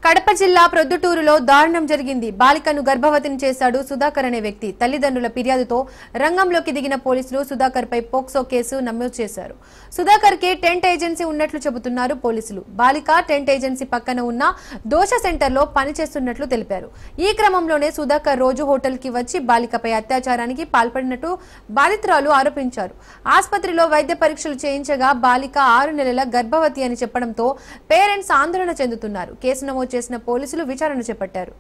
కడప జిల్లా ప్రొద్దుటూరులో దారుణం జరిగింది. బాలికను గర్భవతిని చేశాడు సుధాకర్ అనే వ్యక్తి. తల్లిదండ్రుల ఫిర్యాదుతో రంగంలోకి దిగిన పోలీసులు సుధాకర్ పై పోక్సో కేసు నమోదు చేశారు. సుధాకర్ కి టెంట్ ఏజెన్సీ ఉన్నట్లు చెబుతున్నారు పోలీసులు. బాలిక టెంట్ ఏజెన్సీ పక్కన ఉన్న దోష సెంటర్ లో పనిచేస్తున్నట్లు తెలిపారు. ఈ క్రమంలోనే సుధాకర్ రోజు హోటల్ కి వచ్చి బాలికపై అత్యాచారానికి పాల్పడినట్టు బాధితురాలు ఆరోపించారు. ఆసుపత్రిలో వైద్య పరీక్షలు చేయించగా బాలిక 6 నెలల గర్భవతి అని చెప్పడంతో పేరెంట్స్ ఆందోళన చెందుతున్నారు. కేసు నమోదు చేసిన పోలీసులు విచారణ చేపట్టారు.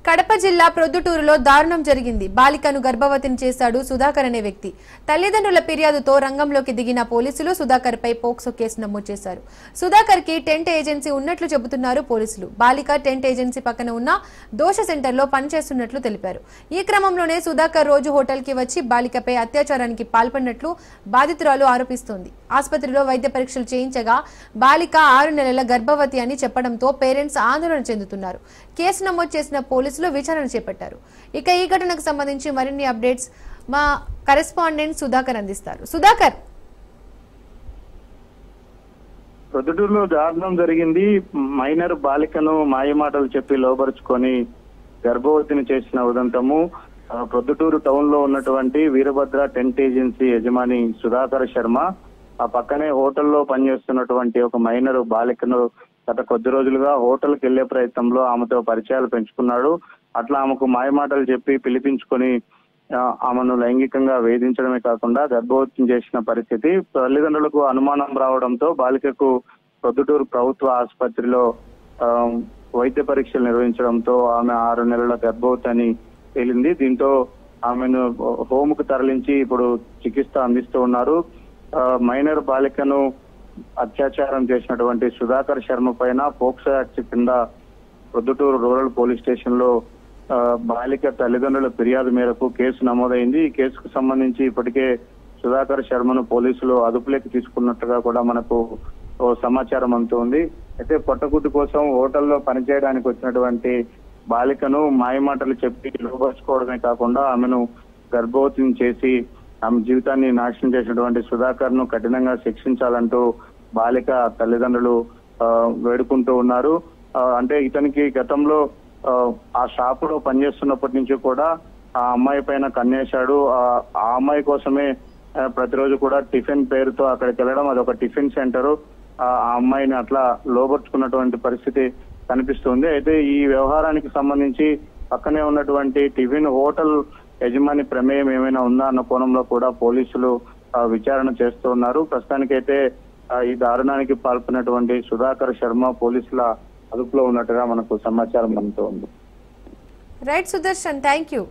కడప జిల్లా ప్రొద్దుటూరులో దారుణం జరిగింది. బాలికను గర్భవతిని చేశాడు సుధాకర్ అనే వ్యక్తి. తల్లిదండ్రుల ఫిర్యాదుతో రంగంలోకి దిగిన పోలీసులు సుధాకర్ పై పోక్సో కేసు నమోదు చేశారు. సుధాకర్ కి టెంట్ ఏజెన్సీ ఉన్నట్లు చెబుతున్నారు పోలీసులు. బాలిక టెంట్ ఏజెన్సీ పక్కన ఉన్న దోష సెంటర్ లో పనిచేస్తున్నట్లు తెలిపారు. ఈ క్రమంలోనే సుధాకర్ రోజు హోటల్ కి వచ్చి బాలికపై అత్యాచారానికి పాల్పడినట్లు బాధితురాలు ఆరోపిస్తోంది. ఆసుపత్రిలో వైద్య పరీక్షలు చేయించగా బాలిక 6 నెలల గర్భవతి అని చెప్పడంతో పేరెంట్స్ ఆందోళన చెందుతున్నారు. కేసు నమోదు చేసిన పోలీసులు విచారణ చేపట్టారు. ఇక ఈ ఘటనకు సంబంధించి మరిన్ని అప్డేట్స్ మా కరెస్పాండెంట్ సుధాకర్ అందిస్తారు. సుధాకర్, ప్రొద్దుటూరులో దారుణం జరిగింది. మైనర్ బాలికను మాయమాటలు చెప్పి లోబరుచుకొని గర్భవతిని చేసిన ఉదంతము ప్రొద్దుటూరు టౌన్ లో ఉన్నటువంటి వీరభద్ర టెంట్ ఏజెన్సీ యజమాని సుధాకర్ శర్మ ఆ పక్కనే హోటల్లో పనిచేస్తున్నటువంటి ఒక మైనర్ బాలికను గత కొద్ది రోజులుగా హోటల్కి వెళ్లే ప్రయత్నంలో ఆమెతో పరిచయాలు పెంచుకున్నాడు. అట్లా ఆమెకు మాయమాటలు చెప్పి పిలిపించుకొని ఆమెను లైంగికంగా వేధించడమే కాకుండా గర్భవతిని చేసిన పరిస్థితి. తల్లిదండ్రులకు అనుమానం రావడంతో బాలికకు ప్రొద్దుటూరు ప్రభుత్వ ఆసుపత్రిలో వైద్య పరీక్షలు నిర్వహించడంతో ఆమె 6 నెలల గర్భవతి అని తేలింది. దీంతో ఆమెను హోముకు తరలించి ఇప్పుడు చికిత్స అందిస్తూ ఉన్నారు. మైనర్ బాలికను అత్యాచారం చేసినటువంటి సుధాకర్ శర్మ పైన పోక్సో యాక్ట్ కింద ప్రొద్దుటూరు రూరల్ పోలీస్ స్టేషన్ లో బాలిక తల్లిదండ్రుల ఫిర్యాదు మేరకు కేసు నమోదైంది. ఈ కేసుకు సంబంధించి ఇప్పటికే సుధాకర్ శర్మను పోలీసులు అదుపులోకి తీసుకున్నట్టుగా కూడా మనకు సమాచారం అందుతుంది. అయితే పొట్టగుడ్డు కోసం హోటల్లో పనిచేయడానికి వచ్చినటువంటి బాలికను మాయమాటలు చెప్పి లోబర్చుకోవడమే కాకుండా ఆమెను గర్భవతిని చేసి ఆమె జీవితాన్ని నాశనం చేసినటువంటి సుధాకర్ ను కఠినంగా శిక్షించాలంటూ బాలిక తల్లిదండ్రులు వేడుకుంటూ ఉన్నారు. అంటే ఇతనికి గతంలో ఆ షాప్ లో పనిచేస్తున్నప్పటి నుంచి కూడా ఆ అమ్మాయి పైన కన్నేశాడు. ఆ అమ్మాయి కోసమే ప్రతిరోజు కూడా టిఫిన్ పేరుతో అక్కడికి వెళ్ళడం, అదొక టిఫిన్ సెంటర్. ఆ అమ్మాయిని అట్లా లోబర్చుకున్నటువంటి పరిస్థితి కనిపిస్తుంది. అయితే ఈ వ్యవహారానికి సంబంధించి పక్కనే ఉన్నటువంటి టిఫిన్ హోటల్ యజమాని ప్రమేయం ఏమైనా ఉందా అన్న కోణంలో కూడా పోలీసులు విచారణ చేస్తూ ఉన్నారు. ప్రస్తుతానికైతే ఈ దారుణానికి పాల్పడినటువంటి సుధాకర్ శర్మ పోలీసుల అదుపులో ఉన్నట్టుగా మనకు సమాచారం అందుతోంది. Right Sudarshan, thank you.